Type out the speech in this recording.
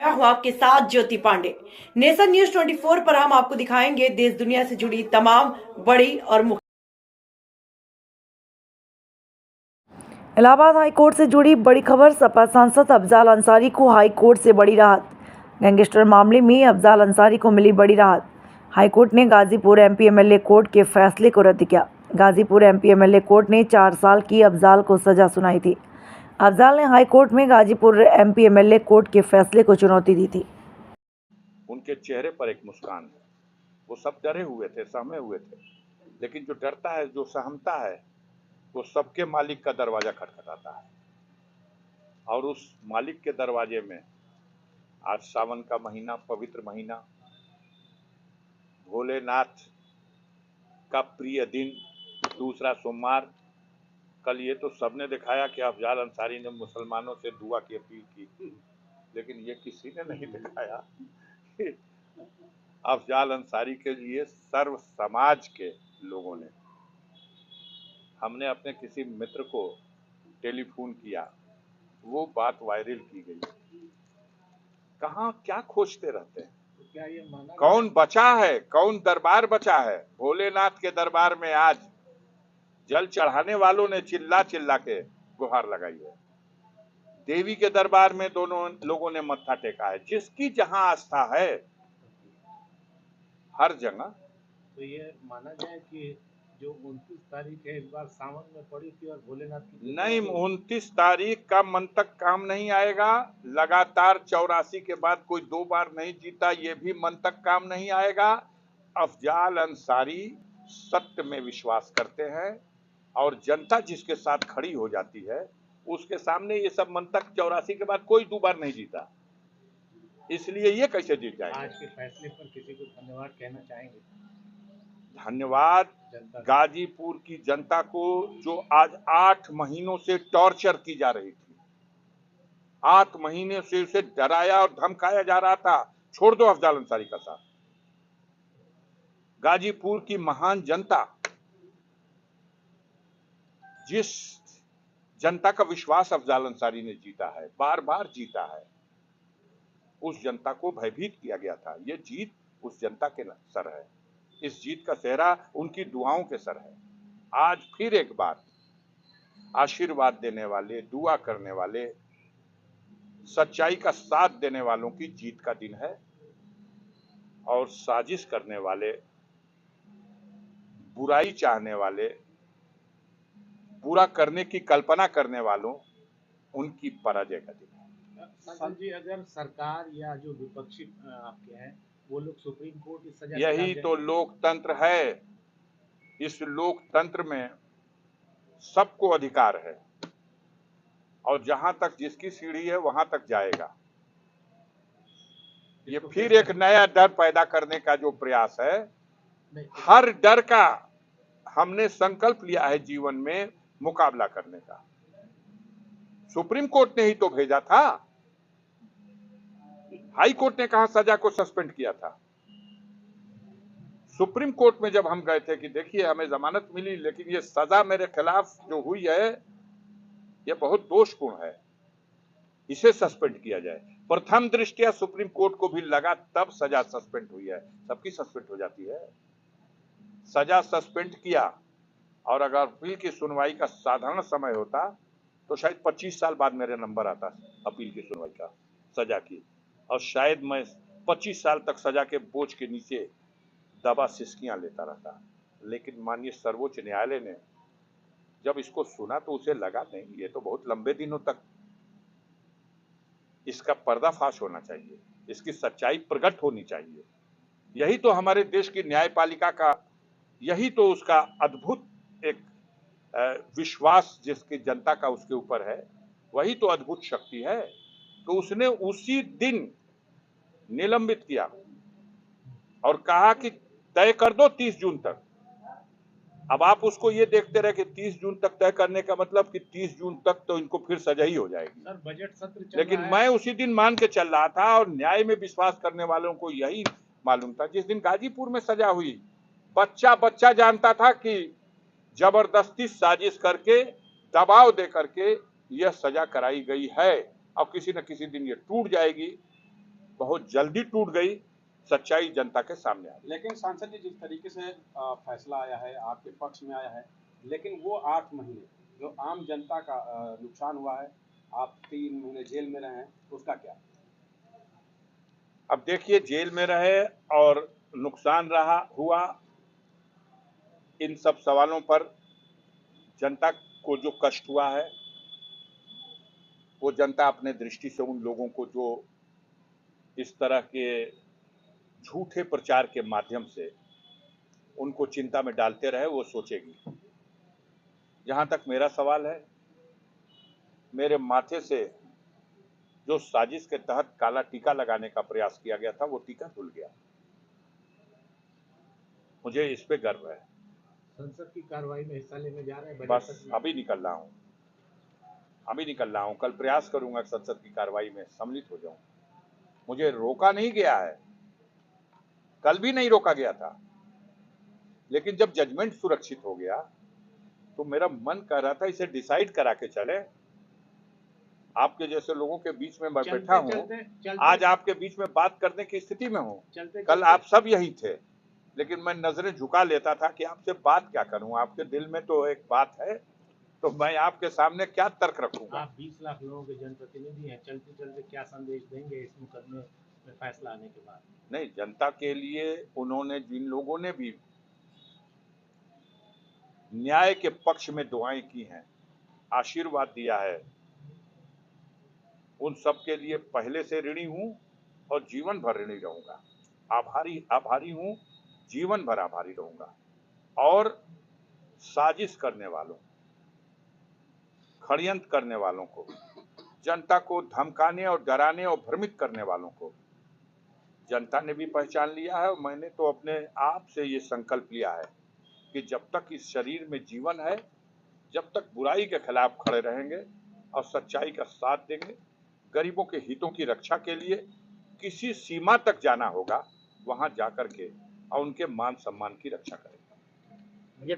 मैं हूं आपके साथ ज्योति पांडे। नेशन न्यूज 24 पर हम आपको दिखाएंगे देश दुनिया से जुड़ी तमाम बड़ी और मुख्य। इलाहाबाद हाई कोर्ट से जुड़ी बड़ी खबर। सपा सांसद अफजाल अंसारी को हाई कोर्ट से बड़ी राहत। गैंगस्टर मामले में अफजाल अंसारी को मिली बड़ी राहत। हाई कोर्ट ने गाजीपुर एमपी एमएलए कोर्ट के फैसले को रद्द किया। गाजीपुर एमपी एमएलए कोर्ट ने 4 साल की अफजाल को सजा सुनाई थी। अफजाल ने हाई कोर्ट में गाजीपुर एमपी एमएलए कोर्ट के फैसले को चुनौती दी थी। उनके चेहरे पर एक मुस्कान है। वो सब डरे हुए थे, सहमे हुए थे, लेकिन जो डरता है, जो सहमता है, वो सबके मालिक का दरवाजा खटखटाता है। और उस मालिक के दरवाजे में आज सावन का महीना, पवित्र महीना, भोलेनाथ का प्रिय दिन, दूसरा सोमवार। कल ये तो सबने दिखाया कि अफजाल अंसारी ने मुसलमानों से दुआ की अपील की, लेकिन ये किसी ने नहीं दिखाया कि अफजाल अंसारी के लिए सर्व समाज के लोगों ने, हमने अपने किसी मित्र को टेलीफोन किया, वो बात वायरल की गई। कहाँ क्या खोजते रहते हैं? क्या ये माना कौन बचा है, कौन दरबार बचा है? भोलेनाथ के दरबार में आज जल चढ़ाने वालों ने चिल्ला चिल्ला के गुहार लगाई है। देवी के दरबार में दोनों लोगों ने मत्था टेका है। जिसकी जहां आस्था है, हर जगह। तो ये माना जाए कि जो 29 तारीख है इस बार सावन में पड़ी थी और भोलेनाथ की नहीं, 29 तारीख का मन तक काम नहीं आएगा। लगातार 84 के बाद कोई 2 बार नहीं जीता, ये भी मन तक काम नहीं आएगा। अफजाल अंसारी सत्य में विश्वास करते हैं और जनता जिसके साथ खड़ी हो जाती है उसके सामने ये सब मन तक 84 के बाद कोई 2 बार नहीं जीता, इसलिए ये कैसे जीत जाएंगे? आज के फैसले पर किसी को धन्यवाद कहना चाहेंगे? धन्यवाद गाजीपुर की जनता को, जो आज 8 महीनों से टॉर्चर की जा रही थी। 8 महीने से उसे डराया और धमकाया जा रहा था। छोड़ दो अफजाल अंसारी का साथ। गाजीपुर की महान जनता, जिस जनता का विश्वास अफजाल अंसारी ने जीता है, बार बार जीता है, उस जनता को भयभीत किया गया था। ये जीत उस जनता के सर है। इस जीत का सेहरा उनकी दुआओं के सर है। आज फिर एक बार आशीर्वाद देने वाले, दुआ करने वाले, सच्चाई का साथ देने वालों की जीत का दिन है। और साजिश करने वाले, बुराई चाहने वाले, बुरा करने की कल्पना करने वालों, उनकी पराजय का दिन है। संजय जी, अगर सरकार या जो विपक्षी आपके हैं वो लोग सुप्रीम कोर्ट की सजा, यही तो लोकतंत्र है। इस लोकतंत्र में सबको अधिकार है और जहां तक जिसकी सीढ़ी है वहां तक जाएगा। ये फिर एक नया डर पैदा करने का जो प्रयास है, हर डर का हमने संकल्प लिया है जीवन में मुकाबला करने का। सुप्रीम कोर्ट ने ही तो भेजा था। हाई कोर्ट ने कहा सजा को सस्पेंड किया था। सुप्रीम कोर्ट में जब हम गए थे कि देखिए हमें जमानत मिली, लेकिन ये सजा मेरे खिलाफ जो हुई है ये बहुत दोषपूर्ण है, इसे सस्पेंड किया जाए। प्रथम दृष्टया सुप्रीम कोर्ट को भी लगा, तब सजा सस्पेंड हुई है। सबकी सस्पेंड हो जाती है। सजा सस्पेंड किया, और अगर अपील की सुनवाई का साधारण समय होता तो शायद 25 साल बाद मेरे नंबर आता अपील की सुनवाई का, सजा की, और शायद मैं 25 साल तक सजा के बोझ के नीचे दबा सिसकियां लेता रहता। लेकिन माननीय सर्वोच्च न्यायालय ने जब इसको सुना तो उसे लगा नहीं, ये तो बहुत लंबे दिनों तक इसका पर्दाफाश होना चाहिए, इसकी सच्चाई प्रकट होनी चाहिए। यही तो हमारे देश की न्यायपालिका का, यही तो उसका अद्भुत एक विश्वास जिसकी जनता का उसके ऊपर है, वही तो अद्भुत शक्ति है। तो उसने उसी दिन निलंबित किया और कहा कि तय कर दो 30 जून तक। अब आप उसको ये देखते रहे कि 30 जून तक तय करने का मतलब कि 30 जून तक तो इनको फिर सजा ही हो जाएगी। सर, बजट सत्र चल लेकिन रहा है। मैं उसी दिन मान के चल रहा था, और न्याय में विश्वास करने वालों को यही मालूम था। जिस दिन गाजीपुर में सजा हुई, बच्चा बच्चा जानता था कि जबरदस्ती साजिश करके, दबाव दे करके यह सजा कराई गई है, और किसी न किसी दिन ये टूट जाएगी। बहुत जल्दी टूट गई, सच्चाई जनता के सामने आ गई। लेकिन सांसद जी जिस तरीके से फैसला आया है आपके पक्ष में आया है, लेकिन वो 8 महीने जो आम जनता का नुकसान हुआ है, आप 3 महीने जेल में रहे हैं, उसका क्या? अब देखिए, जेल में रहे और नुकसान रहा हुआ, इन सब सवालों पर जनता को जो कष्ट हुआ है, वो जनता अपने दृष्टि से उन लोगों को जो इस तरह के झूठे प्रचार के माध्यम से उनको चिंता में डालते रहे, वो सोचेगी। जहां तक मेरा सवाल है, मेरे माथे से जो साजिश के तहत काला टीका लगाने का प्रयास किया गया था, वो टीका धुल गया। मुझे इस पे गर्व है। संसद की कार्रवाई में हिस्सा लेने जा रहे हैं? बस अभी निकल रहा हूं, कल प्रयास करूंगा संसद की कार्रवाई में सम्मिलित हो जाऊं। मुझे रोका नहीं गया है, कल भी नहीं रोका गया था, लेकिन जब जजमेंट सुरक्षित हो गया तो मेरा मन कह रहा था इसे डिसाइड करा के चले। आपके जैसे लोगों के बीच में मैं बैठा हूं, आज आपके बीच में बात करने की स्थिति में हूं। कल आप सब यही थे, लेकिन मैं नजरें झुका लेता था कि आपसे बात क्या करूं। आपके दिल में तो एक बात है, तो मैं आपके सामने क्या तर्क रखूंगा। आप 20 लाख लोगों के जनप्रतिनिधि हैं, चलते चलते क्या संदेश देंगे इस मुकदमे में फैसला आने के बाद? नहीं, जनता के लिए उन्होंने, जिन लोगों ने भी न्याय के पक्ष में दुआएं की हैं, आशीर्वाद दिया है, उन सब के लिए पहले से ऋणी हूं और जीवन भर ऋणी रहूंगा। आभारी हूं, जीवन भर आभारी रहूंगा। और साजिश करने वालों, षड्यंत्र करने वालों को, जनता को धमकाने और डराने और भ्रमित करने वालों को जनता ने भी पहचान लिया है। और मैंने तो अपने आप से ये संकल्प लिया है कि जब तक इस शरीर में जीवन है, जब तक बुराई के खिलाफ खड़े रहेंगे और सच्चाई का साथ देंगे, गरीबों के हितों की रक्षा के लिए किसी सीमा तक जाना होगा, वहां जाकर के और उनके मान सम्मान की रक्षा करेंगे।